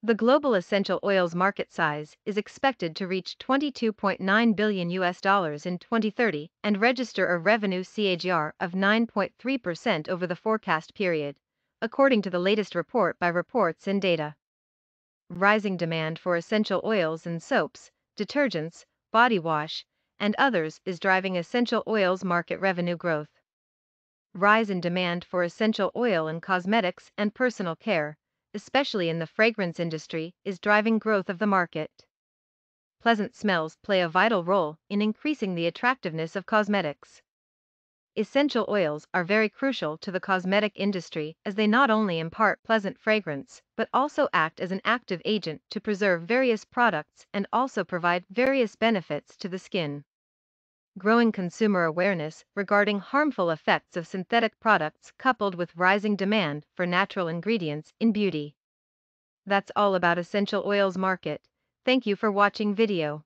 The global essential oils market size is expected to reach $22.9 billion in 2030 and register a revenue CAGR of 9.3% over the forecast period, according to the latest report by Reports and Data. Rising demand for essential oils and soaps, detergents, body wash, and others is driving essential oils market revenue growth. Rise in demand for essential oil in cosmetics and personal care, especially in the fragrance industry, is driving growth of the market. Pleasant smells play a vital role in increasing the attractiveness of cosmetics. Essential oils are very crucial to the cosmetic industry as they not only impart pleasant fragrance but also act as an active agent to preserve various products and also provide various benefits to the skin. Growing consumer awareness regarding harmful effects of synthetic products coupled with rising demand for natural ingredients in beauty. That's all about essential oils market. Thank you for watching video.